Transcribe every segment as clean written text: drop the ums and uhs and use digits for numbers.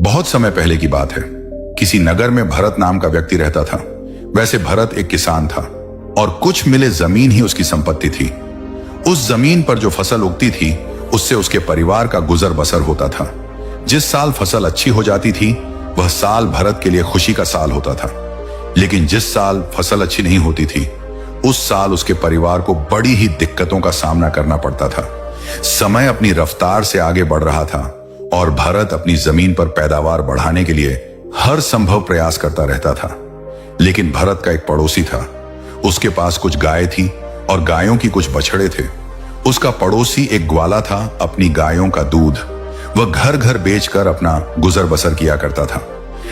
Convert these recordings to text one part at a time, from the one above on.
बहुत समय पहले की बात है। किसी नगर में भरत नाम का व्यक्ति रहता था। वैसे भरत एक किसान था और कुछ मिले जमीन ही उसकी संपत्ति थी। उस जमीन पर जो फसल उगती थी उससे उसके परिवार का गुजर बसर होता था। जिस साल फसल अच्छी हो जाती थी वह साल भरत के लिए खुशी का साल होता था, लेकिन जिस साल फसल अच्छी नहीं होती थी उस साल उसके परिवार को बड़ी ही दिक्कतों का सामना करना पड़ता था। समय अपनी रफ्तार से आगे बढ़ रहा था और भरत अपनी जमीन पर पैदावार बढ़ाने के लिए हर संभव प्रयास करता रहता था। लेकिन भरत का एक पड़ोसी था। उसके पास कुछ गाय थी और गायों की कुछ बछड़े थे। उसका पड़ोसी एक ग्वाला था। अपनी गायों का दूध वह घर घर बेचकर अपना गुजर बसर किया करता था।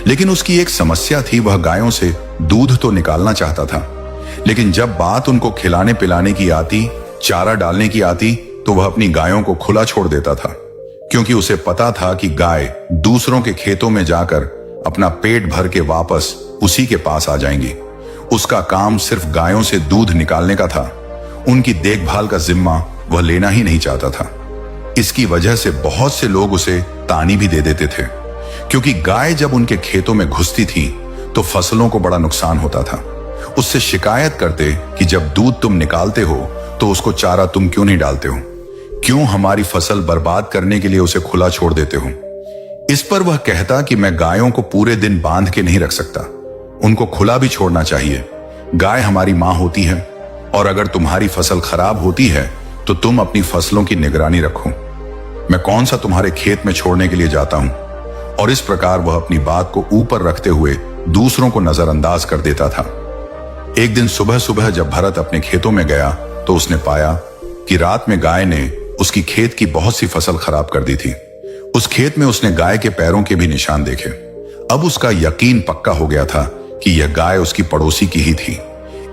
लेकिन उसकी एक समस्या थी, वह गायों से दूध तो निकालना चाहता था, लेकिन जब बात उनको खिलाने पिलाने की आती, चारा डालने की आती, तो वह अपनी गायों को खुला छोड़ देता था, क्योंकि उसे पता था कि गाय दूसरों के खेतों में जाकर अपना पेट भर के वापस उसी के पास आ जाएंगी। उसका काम सिर्फ गायों से दूध निकालने का था। उनकी देखभाल का जिम्मा वह लेना ही नहीं चाहता था। इसकी वजह से बहुत से लोग उसे तानी भी दे देते थे, क्योंकि गाय जब उनके खेतों में घुसती थी तो फसलों को बड़ा नुकसान होता था। उससे शिकायत करते कि जब दूध तुम निकालते हो तो उसको चारा तुम क्यों नहीं डालते हो, क्यों हमारी फसल बर्बाद करने के लिए उसे खुला छोड़ देते हो। इस पर वह कहता कि मैं गायों को पूरे दिन बांध के नहीं रख सकता, उनको खुला भी छोड़ना चाहिए। गाय हमारी मां होती है और अगर तुम्हारी फसल खराब होती है तो तुम अपनी फसलों की निगरानी रखो। मैं कौन सा तुम्हारे खेत में छोड़ने के लिए जाता हूं। और इस प्रकार वह अपनी बात को ऊपर रखते हुए दूसरों को नजरअंदाज कर देता था। एक दिन सुबह सुबह जब भरत अपने खेतों में गया तो उसने पाया कि रात में गाय ने उसकी खेत की बहुत सी फसल खराब कर दी थी। उस खेत में उसने गाय के पैरों के भी निशान देखे। अब उसका यकीन पक्का हो गया था कि यह गाय उसकी पड़ोसी की ही थी।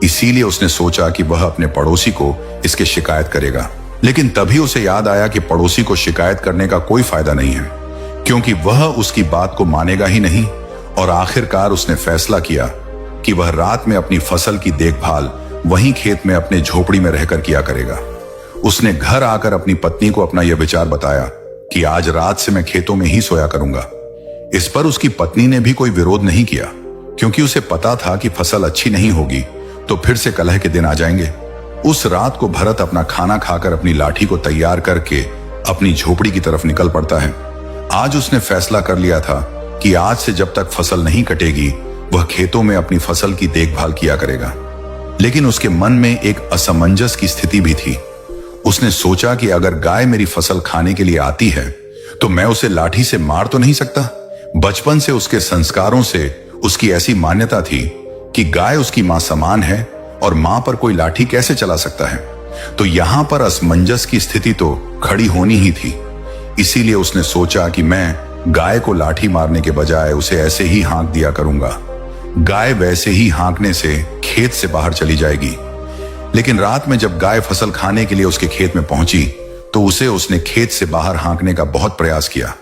इसीलिए उसने सोचा कि वह अपने पड़ोसी को इसके शिकायत करेगा। लेकिन तभी उसे याद आया कि पड़ोसी को शिकायत करने का कोई फायदा नहीं है, क्योंकि वह उसकी बात को मानेगा ही नहीं। और आखिरकार उसने फैसला किया कि वह रात में अपनी फसल की देखभाल वहीं खेत में अपने झोपड़ी में रहकर किया करेगा। उसने घर आकर अपनी पत्नी को अपना यह विचार बताया कि आज रात से मैं खेतों में ही सोया करूंगा। इस पर उसकी पत्नी ने भी कोई विरोध नहीं किया, क्योंकि उसे पता था कि फसल अच्छी नहीं होगी तो फिर से कलह के दिन आ जाएंगे। उस रात को भरत अपना खाना खाकर अपनी लाठी को तैयार करके अपनी झोपड़ी की तरफ निकल पड़ता है। आज उसने फैसला कर लिया था कि आज से जब तक फसल नहीं कटेगी वह खेतों में अपनी फसल की देखभाल किया करेगा। लेकिन उसके मन में एक असमंजस की स्थिति भी थी। उसने सोचा कि अगर गाय मेरी फसल खाने के लिए आती है तो मैं उसे लाठी से मार तो नहीं सकता। बचपन से उसके संस्कारों से उसकी ऐसी मान्यता थी कि गाय उसकी मां समान है और मां पर कोई लाठी कैसे चला सकता है। तो यहां पर असमंजस की स्थिति तो खड़ी होनी ही थी। इसीलिए उसने सोचा कि मैं गाय को लाठी मारने के बजाय उसे ऐसे ही हाँक दिया करूंगा। गाय वैसे ही हाँकने से खेत से बाहर चली जाएगी। लेकिन रात में जब गाय फसल खाने के लिए उसके खेत में पहुंची तो उसने खेत से बाहर हाँकने का बहुत प्रयास किया।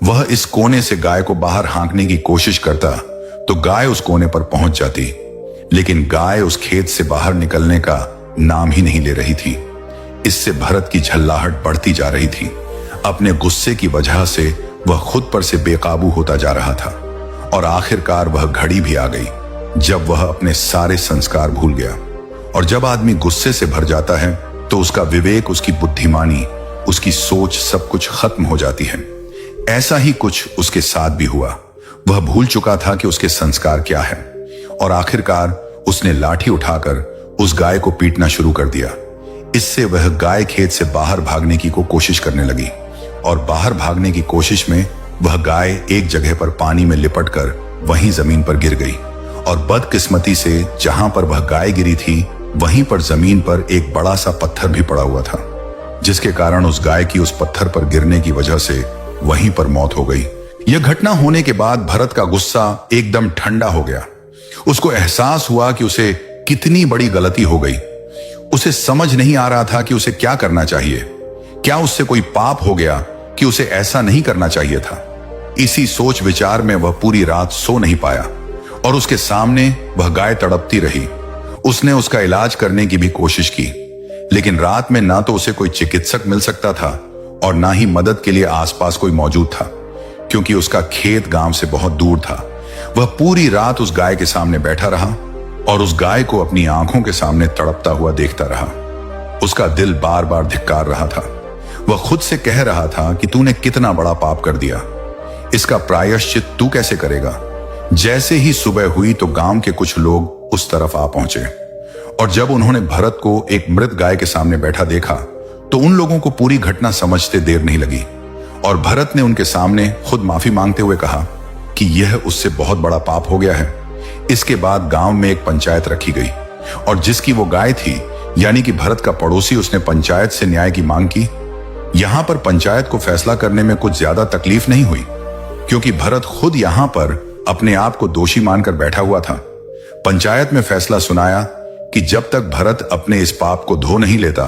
वह इस कोने से गाय को बाहर हाँकने की कोशिश करता तो गाय उस कोने पर पहुंच जाती, लेकिन गाय उस खेत से बाहर निकलने का नाम ही नहीं ले रही थी। इससे भरत की झल्लाहट बढ़ती जा रही थी। अपने गुस्से की वजह से वह खुद पर से बेकाबू होता जा रहा था और आखिरकार वह घड़ी भी आ गई जब वह अपने सारे संस्कार भूल गया। और जब आदमी गुस्से से भर जाता है तो उसका विवेक, उसकी बुद्धिमानी, उसकी सोच सब कुछ खत्म हो जाती है। ऐसा ही कुछ उसके साथ भी हुआ। वह भूल चुका था कि उसके संस्कार क्या है और आखिरकार उसने लाठी उठाकर उस गाय को पीटना शुरू कर दिया। इससे वह गाय खेत से बाहर भागने की कोशिश करने लगी और बाहर भागने की कोशिश में वह गाय एक जगह पर पानी में लिपटकर वहीं जमीन पर गिर गई। और बदकिस्मती से जहां पर वह गाय गिरी थी वहीं पर जमीन पर एक बड़ा सा पत्थर भी पड़ा हुआ था, जिसके कारण उस गाय की उस पत्थर पर गिरने की वजह से वहीं पर मौत हो गई। यह घटना होने के बाद भरत का गुस्सा एकदम ठंडा हो गया। उसको एहसास हुआ कि उसे कितनी बड़ी गलती हो गई। उसे समझ नहीं आ रहा था कि उसे क्या करना चाहिए। क्या उससे कोई पाप हो गया कि उसे ऐसा नहीं करना चाहिए था। इसी सोच विचार में वह पूरी रात सो नहीं पाया और उसके सामने वह गाय तड़पती रही। उसने उसका इलाज करने की भी कोशिश की, लेकिन रात में ना तो उसे कोई चिकित्सक मिल सकता था और ना ही मदद के लिए आसपास कोई मौजूद था, क्योंकि उसका खेत गांव से बहुत दूर था। वह पूरी रात उस गाय के सामने बैठा रहा और उस गाय को अपनी आंखों के सामने तड़पता हुआ देखता रहा। उसका दिल बार बार धिक्कार रहा था। वह खुद से कह रहा था कि तूने कितना बड़ा पाप कर दिया, इसका प्रायश्चित तू कैसे करेगा। जैसे ही सुबह हुई तो गांव के कुछ लोग उस तरफ आ पहुंचे और जब उन्होंने भरत को एक मृत गाय के सामने बैठा देखा तो उन लोगों को पूरी घटना समझते देर नहीं लगी और भरत ने उनके सामने खुद माफी मांगते हुए कहा कि यह उससे बहुत बड़ा पाप हो गया है। इसके बाद गांव में एक पंचायत रखी गई और जिसकी वो गाय थी, यानी कि भरत का पड़ोसी, उसने पंचायत से न्याय की मांग की। यहां पर पंचायत को फैसला करने में कुछ ज्यादा तकलीफ नहीं हुई क्योंकि भरत खुद यहां पर अपने आप को दोषी मानकर बैठा हुआ था। पंचायत में फैसला सुनाया कि जब तक भरत अपने इस पाप को धो नहीं लेता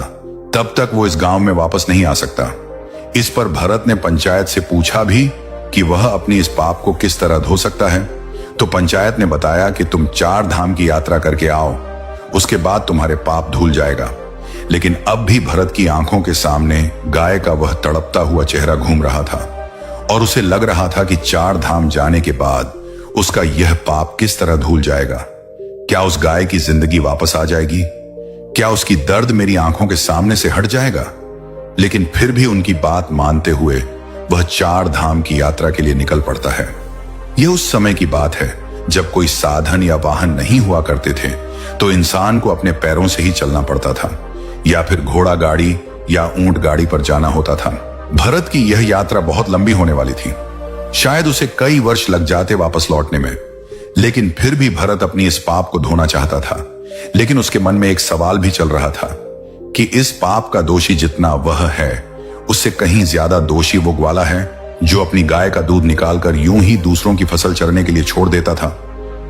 तब तक वो इस गांव में वापस नहीं आ सकता। इस पर भरत ने पंचायत से पूछा भी कि वह अपनी इस पाप को किस तरह धो सकता है। तो पंचायत ने बताया कि तुम 4 धाम की यात्रा करके आओ, उसके बाद तुम्हारे पाप धुल जाएगा। लेकिन अब भी भरत की आंखों के सामने गाय का वह तड़पता हुआ चेहरा घूम रहा था और उसे लग रहा था कि 4 धाम जाने के बाद उसका यह पाप किस तरह धुल जाएगा। क्या उस गाय की जिंदगी वापस आ जाएगी? क्या उसकी दर्द मेरी आंखों के सामने से हट जाएगा? लेकिन फिर भी उनकी बात मानते हुए वह 4 धाम की यात्रा के लिए निकल पड़ता है। यह उस समय की बात है जब कोई साधन या वाहन नहीं हुआ करते थे तो इंसान को अपने पैरों से ही चलना पड़ता था या फिर घोड़ा गाड़ी या ऊंट गाड़ी पर जाना होता था। भरत की यह यात्रा बहुत लंबी होने वाली थी। शायद उसे कई वर्ष लग जाते वापस लौटने में, लेकिन फिर भी भरत अपनी इस पाप को धोना चाहता था। लेकिन उसके मन में एक सवाल भी चल रहा था कि इस पाप का दोषी जितना वह है उससे कहीं ज्यादा दोषी वो ग्वाला है जो अपनी गाय का दूध निकालकर यूं ही दूसरों की फसल चरने के लिए छोड़ देता था।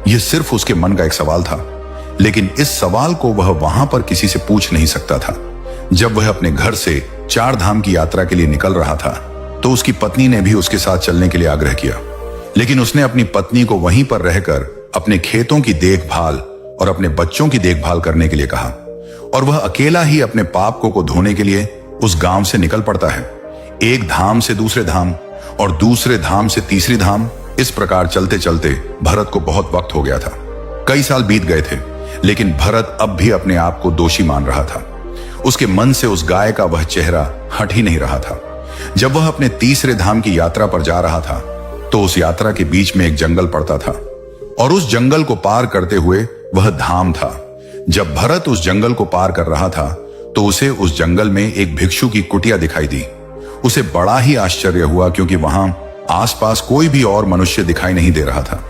यह सिर्फ उसके मन का एक सवाल था, लेकिन इस सवाल को वह वहां पर किसी से पूछ नहीं सकता था। जब वह अपने घर से 4 धाम की यात्रा के लिए निकल रहा था तो उसकी पत्नी ने भी उसके साथ चलने के लिए आग्रह किया, लेकिन उसने अपनी पत्नी को वहीं पर रहकर अपने खेतों की देखभाल और अपने बच्चों की देखभाल करने के लिए कहा और वह अकेला ही अपने पापों को धोने के लिए उस गांव से निकल पड़ता है। एक धाम से दूसरे धाम और दूसरे धाम से तीसरी धाम, इस प्रकार चलते चलते भरत को बहुत वक्त हो गया था। कई साल बीत गए थे, लेकिन भरत अब भी अपने आप को दोषी मान रहा था। उसके मन से उस गाय का वह चेहरा हट ही नहीं रहा था। जब वह अपने तीसरे धाम की यात्रा पर जा रहा था तो उस यात्रा के बीच में एक जंगल पड़ता था और उस जंगल को पार करते हुए वह धाम था। जब भरत उस जंगल को पार कर रहा था तो उसे उस जंगल में एक भिक्षु की कुटिया दिखाई दी। उसे बड़ा ही आश्चर्य हुआ क्योंकि वहां आसपास कोई भी और मनुष्य दिखाई नहीं दे रहा था।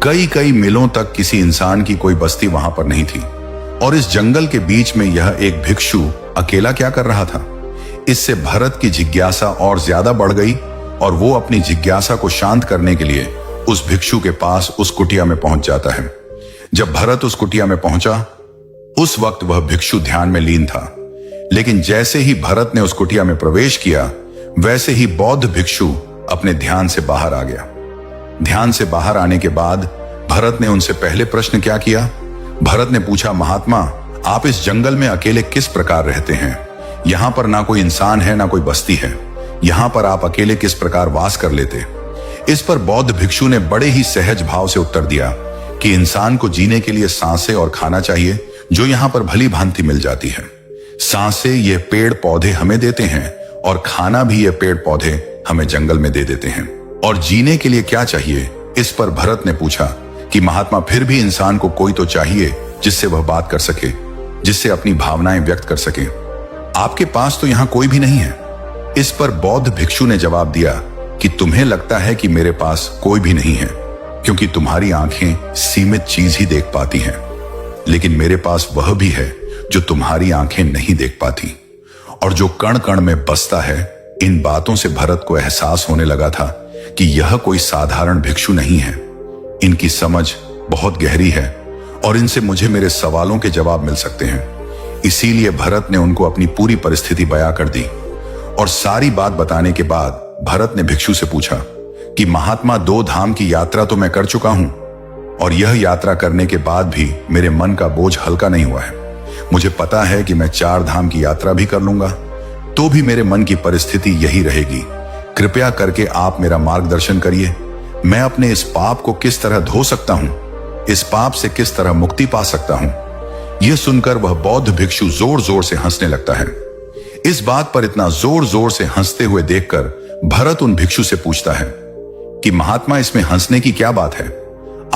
कई कई मीलों तक किसी इंसान की कोई बस्ती वहां पर नहीं थी और इस जंगल के बीच में यह एक भिक्षु अकेला क्या कर रहा था। इससे भरत की जिज्ञासा और ज्यादा बढ़ गई और वो अपनी जिज्ञासा को शांत करने के लिए उस भिक्षु के पास उस कुटिया में पहुंच जाता है। जब भरत उस कुटिया में पहुंचा उस वक्त वह भिक्षु ध्यान में लीन था, लेकिन जैसे ही भरत ने उस कुटिया में प्रवेश किया वैसे ही बौद्ध भिक्षु अपने ध्यान से बाहर आ गया। ध्यान से बाहर आने के बाद भरत ने उनसे पहले प्रश्न क्या किया? भरत ने पूछा, महात्मा, आप इस जंगल में अकेले किस प्रकार रहते हैं? यहां पर ना कोई इंसान है ना कोई बस्ती है, यहां पर आप अकेले किस प्रकार वास कर लेते? इस पर बौद्ध भिक्षु ने बड़े ही सहज भाव से उत्तर दिया कि इंसान को जीने के लिए सांसें और खाना चाहिए जो यहां पर भली भांति मिल जाती है। सांसें ये पेड़ पौधे हमें देते हैं और खाना भी ये पेड़ पौधे हमें जंगल में दे देते हैं। और जीने के लिए क्या चाहिए? इस पर भरत ने पूछा कि महात्मा, फिर भी इंसान को कोई तो चाहिए जिससे वह बात कर सके, जिससे अपनी भावनाएं व्यक्त कर सके। आपके पास तो यहां कोई भी नहीं है। इस पर बौद्ध भिक्षु ने जवाब दिया कि तुम्हें लगता है कि मेरे पास कोई भी नहीं है क्योंकि तुम्हारी आंखें सीमित चीज ही देख पाती हैं, लेकिन मेरे पास वह भी है जो तुम्हारी आंखें नहीं देख पाती और जो कण कण में बसता है। इन बातों से भरत को एहसास होने लगा था कि यह कोई साधारण भिक्षु नहीं है। इनकी समझ बहुत गहरी है और इनसे मुझे मेरे सवालों के जवाब मिल सकते हैं। इसीलिए भरत ने उनको अपनी पूरी परिस्थिति बयां कर दी और सारी बात बताने के बाद भरत ने भिक्षु से पूछा कि महात्मा, 2 धाम की यात्रा तो मैं कर चुका हूं और यह यात्रा करने के बाद भी मेरे मन का बोझ हल्का नहीं हुआ है। मुझे पता है कि मैं 4 धाम की यात्रा भी कर लूंगा तो भी मेरे मन की परिस्थिति यही रहेगी। कृपया करके आप मेरा मार्गदर्शन करिए। मैं अपने इस पाप को किस तरह धो सकता हूं, इस पाप से किस तरह मुक्ति पा सकता हूं। यह सुनकर वह बौद्ध भिक्षु जोर जोर से हंसने लगता है। इस बात पर इतना जोर जोर से हंसते हुए देखकर भरत उन भिक्षु से पूछता है कि महात्मा, इसमें हंसने की क्या बात है?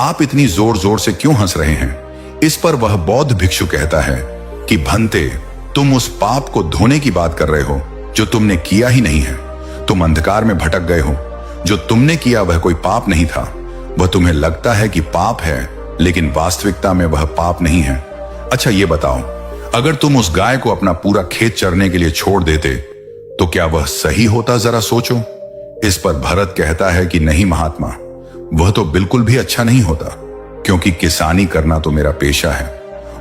आप इतनी जोर जोर से क्यों हंस रहे हैं? इस पर वह बौद्ध भिक्षु कहता है कि भंते, तुम उस पाप को धोने की बात कर रहे हो जो तुमने किया ही नहीं है। तुम अंधकार में भटक गए हो। जो तुमने किया वह कोई पाप नहीं था। वह तुम्हें लगता है कि पाप है, लेकिन वास्तविकता में वह पाप नहीं है। अच्छा ये बताओ, अगर तुम उस गाय को अपना पूरा खेत चरने के लिए छोड़ देते तो क्या वह सही होता? जरा सोचो। इस पर भरत कहता है कि नहीं महात्मा, वह तो बिल्कुल भी अच्छा नहीं होता, क्योंकि किसानी करना तो मेरा पेशा है,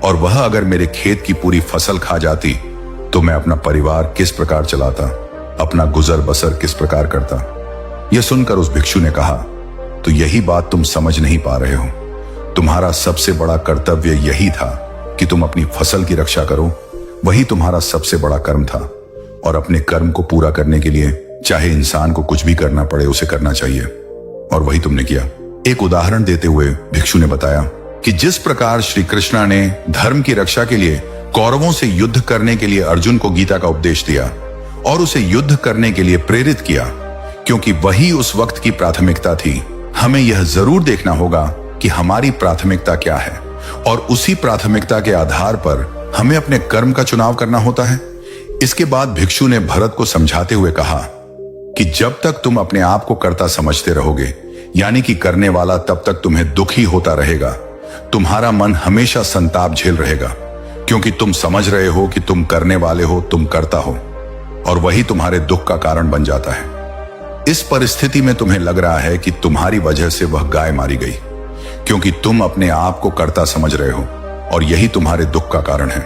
और वह अगर मेरे खेत की पूरी फसल खा जाती तो मैं अपना परिवार किस प्रकार चलाता, अपना गुजर बसर किस प्रकार करता। यह सुनकर उस भिक्षु ने कहा, तो यही बात तुम समझ नहीं पा रहे हो। तुम्हारा सबसे बड़ा कर्तव्य यही था कि तुम अपनी फसल की रक्षा करो। वही तुम्हारा सबसे बड़ा कर्म था, और अपने कर्म को पूरा करने के लिए चाहे इंसान को कुछ भी करना पड़े, उसे करना चाहिए, और वही तुमने किया। एक उदाहरण देते हुए भिक्षु ने बताया कि जिस प्रकार श्री कृष्ण ने धर्म की रक्षा के लिए कौरवों से युद्ध करने के लिए अर्जुन को गीता का उपदेश दिया और उसे युद्ध करने के लिए प्रेरित किया, क्योंकि वही उस वक्त की प्राथमिकता थी। हमें यह जरूर देखना होगा कि हमारी प्राथमिकता क्या है, और उसी प्राथमिकता के आधार पर हमें अपने कर्म का चुनाव करना होता है। इसके बाद भिक्षु ने भरत को समझाते हुए कहा कि जब तक तुम अपने आप को कर्ता समझते रहोगे, यानी कि करने वाला, तब तक तुम्हें दुखी होता रहेगा। तुम्हारा मन हमेशा संताप झेल रहेगा, क्योंकि तुम समझ रहे हो कि तुम करने वाले हो, तुम करता हो, और वही तुम्हारे दुख का कारण बन जाता है। इस परिस्थिति में तुम्हें लग रहा है कि तुम्हारी वजह से वह गाय मारी गई, क्योंकि तुम अपने आप को कर्ता समझ रहे हो, और यही तुम्हारे दुख का कारण है।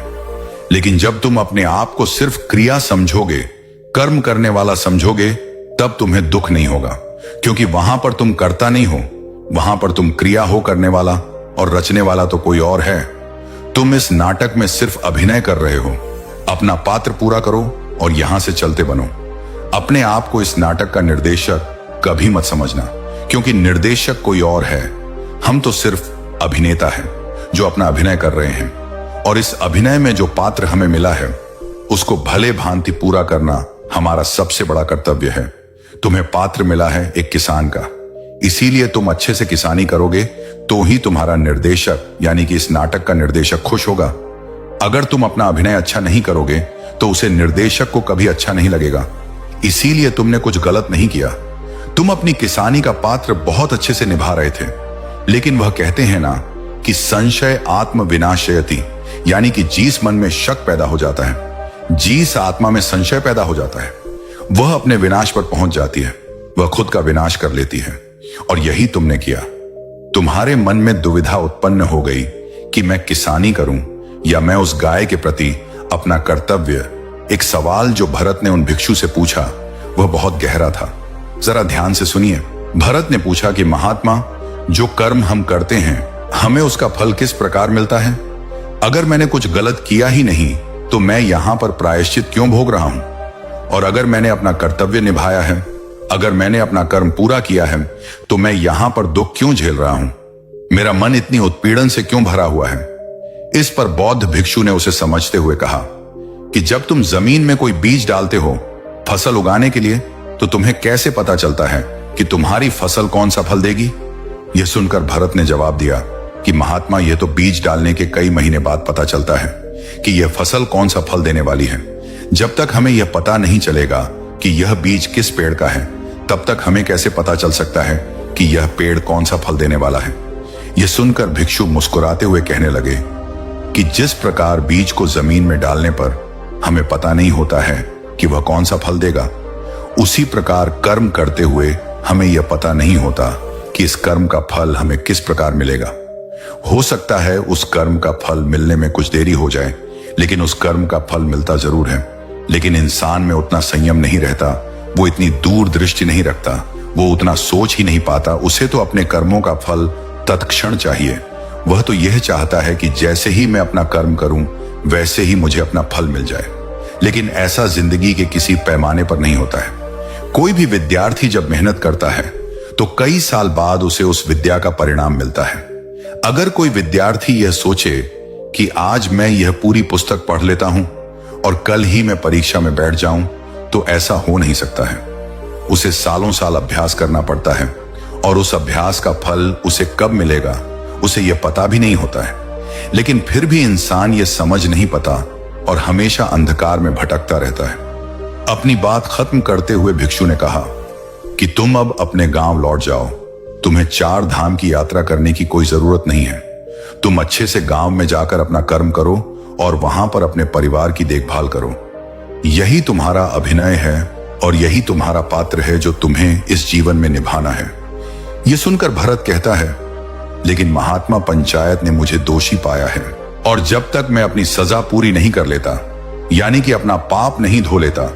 लेकिन जब तुम अपने आप को सिर्फ क्रिया समझोगे, कर्म करने वाला समझोगे, तब तुम्हें दुख नहीं होगा, क्योंकि वहां पर तुम कर्ता नहीं हो, वहां पर तुम क्रिया हो करने वाला, और रचने वाला तो कोई और है। तुम इस नाटक में सिर्फ अभिनय कर रहे हो। अपना पात्र पूरा करो और यहां से चलते बनो। अपने आप को इस नाटक का निर्देशक कभी मत समझना, क्योंकि निर्देशक कोई और है। हम तो सिर्फ अभिनेता हैं जो अपना अभिनय कर रहे हैं, और इस अभिनय में जो पात्र हमें मिला है उसको भले भांति पूरा करना हमारा सबसे बड़ा कर्तव्य है। तुम्हें पात्र मिला है एक किसान का, इसीलिए तुम अच्छे से किसानी करोगे तो ही तुम्हारा निर्देशक, यानी कि इस नाटक का निर्देशक, खुश होगा। अगर तुम अपना अभिनय अच्छा नहीं करोगे तो उसे निर्देशक को कभी अच्छा नहीं लगेगा। इसीलिए तुमने कुछ गलत नहीं किया। तुम अपनी किसानी का पात्र बहुत अच्छे से निभा रहे थे, लेकिन वह कहते हैं ना कि संशय आत्म विनाशयति, यानी कि जिस मन में शक पैदा हो जाता है, जिस आत्मा में संशय पैदा हो जाता है, वह अपने विनाश पर पहुंच जाती है, वह खुद का विनाश कर लेती है। और यही तुमने किया। तुम्हारे मन में दुविधा उत्पन्न हो गई कि मैं किसानी करूं या मैं उस गाय के प्रति अपना कर्तव्य। एक सवाल जो भरत ने उन भिक्षु से पूछा वह बहुत गहरा था। जरा ध्यान से सुनिए। भरत ने पूछा कि महात्मा, जो कर्म हम करते हैं हमें उसका फल किस प्रकार मिलता है? अगर मैंने कुछ गलत किया ही नहीं तो मैं यहां पर प्रायश्चित क्यों भोग रहा हूं? और अगर मैंने अपना कर्तव्य निभाया है, अगर मैंने अपना कर्म पूरा किया है, तो मैं यहां पर दुख क्यों झेल रहा हूं? मेरा मन इतनी उत्पीड़न से क्यों भरा हुआ है? इस पर बौद्ध भिक्षु ने उसे समझते हुए कहा कि जब तुम जमीन में कोई बीज डालते हो फसल उगाने के लिए, तो तुम्हें कैसे पता चलता है कि तुम्हारी फसल कौन सा फल देगी? यह सुनकर भरत ने जवाब दिया कि महात्मा, यह तो बीज डालने के कई महीने बाद पता चलता है कि यह फसल कौन सा फल देने वाली है। जब तक हमें यह पता नहीं चलेगा कि यह बीज किस पेड़ का है, तब तक हमें कैसे पता चल सकता है कि यह पेड़ कौन सा फल देने वाला है? यह सुनकर भिक्षु मुस्कुराते हुए कहने लगे कि जिस प्रकार बीज को जमीन में डालने पर हमें पता नहीं होता है कि वह कौन सा फल देगा, उसी प्रकार कर्म करते हुए हमें यह पता नहीं होता कि इस कर्म का फल हमें किस प्रकार मिलेगा। हो सकता है उस कर्म का फल मिलने में कुछ देरी हो जाए, लेकिन उस कर्म का फल मिलता जरूर है। लेकिन इंसान में उतना संयम नहीं रहता, वो इतनी दूरदृष्टि नहीं रखता, वो उतना सोच ही नहीं पाता। उसे तो अपने कर्मों का फल तत्क्षण चाहिए। वह तो यह चाहता है कि जैसे ही मैं अपना कर्म करूं वैसे ही मुझे अपना फल मिल जाए। लेकिन ऐसा जिंदगी के किसी पैमाने पर नहीं होता है। कोई भी विद्यार्थी जब मेहनत करता है तो कई साल बाद उसे उस विद्या का परिणाम मिलता है। अगर कोई विद्यार्थी यह सोचे कि आज मैं यह पूरी पुस्तक पढ़ लेता हूं और कल ही मैं परीक्षा में बैठ जाऊं, तो ऐसा हो नहीं सकता है। उसे सालों साल अभ्यास करना पड़ता है और उस अभ्यास का फल उसे कब मिलेगा उसे यह पता भी नहीं होता है। लेकिन फिर भी इंसान यह समझ नहीं पाता और हमेशा अंधकार में भटकता रहता है। अपनी बात खत्म करते हुए भिक्षु ने कहा कि तुम अब अपने गांव लौट जाओ। तुम्हें 4 धाम की यात्रा करने की कोई जरूरत नहीं है। तुम अच्छे से गांव में जाकर अपना कर्म करो और वहां पर अपने परिवार की देखभाल करो। यही तुम्हारा अभिनय है और यही तुम्हारा पात्र है जो तुम्हें इस जीवन में निभाना है। यह सुनकर भरत कहता है, लेकिन महात्मा पंचायत ने मुझे दोषी पाया है और जब तक मैं अपनी सजा पूरी नहीं कर लेता, यानी कि अपना पाप नहीं धो लेता,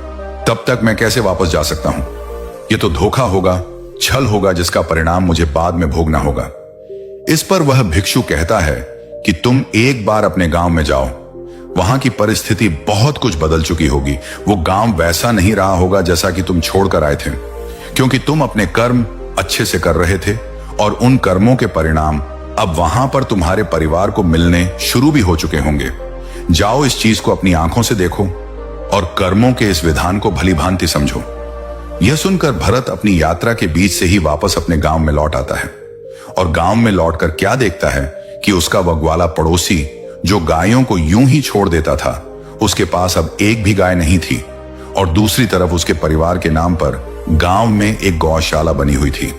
तब तक मैं कैसे वापस जा सकता हूं। यह तो धोखा होगा, छल होगा, जिसका परिणाम मुझे बाद में भोगना होगा। इस पर वह भिक्षु कहता है कि तुम एक बार अपने गांव में जाओ। वहां की परिस्थिति बहुत कुछ बदल चुकी होगी। वो गांव वैसा नहीं रहा होगा जैसा कि तुम छोड़कर आए थे, क्योंकि तुम अपने कर्म अच्छे से कर रहे थे और उन कर्मों के परिणाम अब वहां पर तुम्हारे परिवार को मिलने शुरू भी हो चुके होंगे। जाओ, इस चीज को अपनी आंखों से देखो और कर्मों के इस विधान को भली भांति समझो। यह सुनकर भरत अपनी यात्रा के बीच से ही वापस अपने गांव में लौट आता है और गांव में लौटकर क्या देखता है कि उसका वह ग्वाला पड़ोसी जो गायों को यूं ही छोड़ देता था, उसके पास अब एक भी गाय नहीं थी और दूसरी तरफ उसके परिवार के नाम पर गांव में एक गौशाला बनी हुई थी,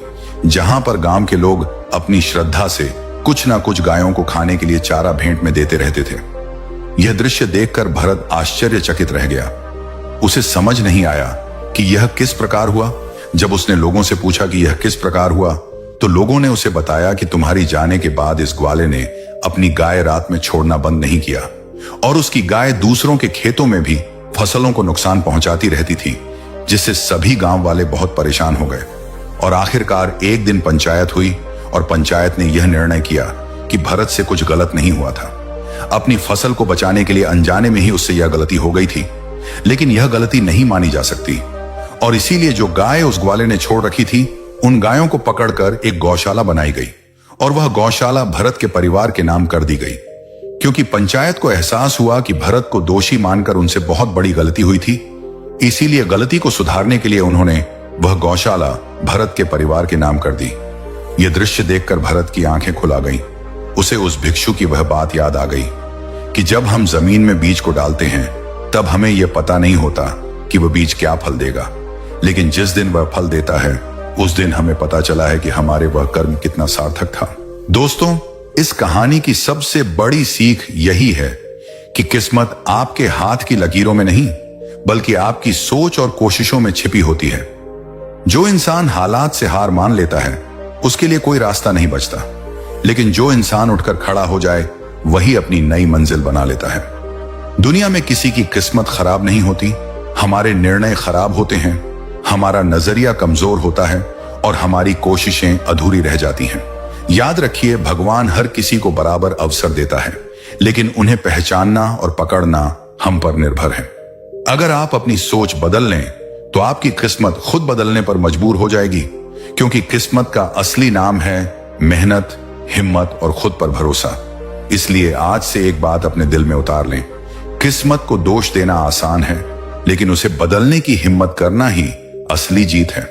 जहां पर गांव के लोग अपनी श्रद्धा से कुछ ना कुछ गायों को खाने के लिए चारा भेंट में देते रहते थे। यह दृश्य देखकर भरत आश्चर्यचकित रह गया। उसे समझ नहीं आया कि यह किस प्रकार हुआ। जब उसने लोगों से पूछा कि यह किस प्रकार हुआ, तो लोगों ने उसे बताया कि तुम्हारी जाने के बाद इस ग्वाले ने अपनी गाय रात में छोड़ना बंद नहीं किया और उसकी गाय दूसरों के खेतों में भी फसलों को नुकसान पहुंचाती रहती थी, जिससे सभी गांव वाले बहुत परेशान हो गए। और आखिरकार एक दिन पंचायत हुई और पंचायत ने यह निर्णय किया कि भरत से कुछ गलत नहीं हुआ था। अपनी फसल को बचाने के लिए अनजाने में ही उससे यह गलती हो गई थी, लेकिन यह गलती नहीं मानी जा सकती और इसीलिए जो गाय उस ग्वाले ने छोड़ रखी थी, उन गायों को पकड़कर एक गौशाला बनाई गई और वह गौशाला भरत के परिवार के नाम कर दी गई, क्योंकि पंचायत को एहसास हुआ कि भरत को दोषी मानकर उनसे बहुत बड़ी गलती हुई थी। इसीलिए गलती को सुधारने के लिए उन्होंने वह गौशाला भरत के परिवार के नाम कर दी। यह दृश्य देखकर भरत की आंखें खुला गईं। उसे उस भिक्षु की वह बात याद आ गई कि जब हम जमीन में बीज को डालते हैं तब हमें यह पता नहीं होता कि वह बीज क्या फल देगा, लेकिन जिस दिन वह फल देता है उस दिन हमें पता चला है कि हमारे वह कर्म कितना सार्थक था। दोस्तों, इस कहानी की सबसे बड़ी सीख यही है कि किस्मत आपके हाथ की लकीरों में नहीं, बल्कि आपकी सोच और कोशिशों में छिपी होती है। जो इंसान हालात से हार मान लेता है उसके लिए कोई रास्ता नहीं बचता, लेकिन जो इंसान उठकर खड़ा हो जाए वही अपनी नई मंजिल बना लेता है। दुनिया में किसी की किस्मत खराब नहीं होती, हमारे निर्णय खराब होते हैं, हमारा नजरिया कमजोर होता है और हमारी कोशिशें अधूरी रह जाती हैं। याद रखिए, भगवान हर किसी को बराबर अवसर देता है, लेकिन उन्हें पहचानना और पकड़ना हम पर निर्भर है। अगर आप अपनी सोच बदल लें तो आपकी किस्मत खुद बदलने पर मजबूर हो जाएगी, क्योंकि किस्मत का असली नाम है मेहनत, हिम्मत और खुद पर भरोसा। इसलिए आज से एक बात अपने दिल में उतार लें, किस्मत को दोष देना आसान है, लेकिन उसे बदलने की हिम्मत करना ही असली जीत है।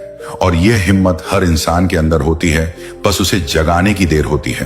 और यह हिम्मत हर इंसान के अंदर होती है, बस उसे जगाने की देर होती है।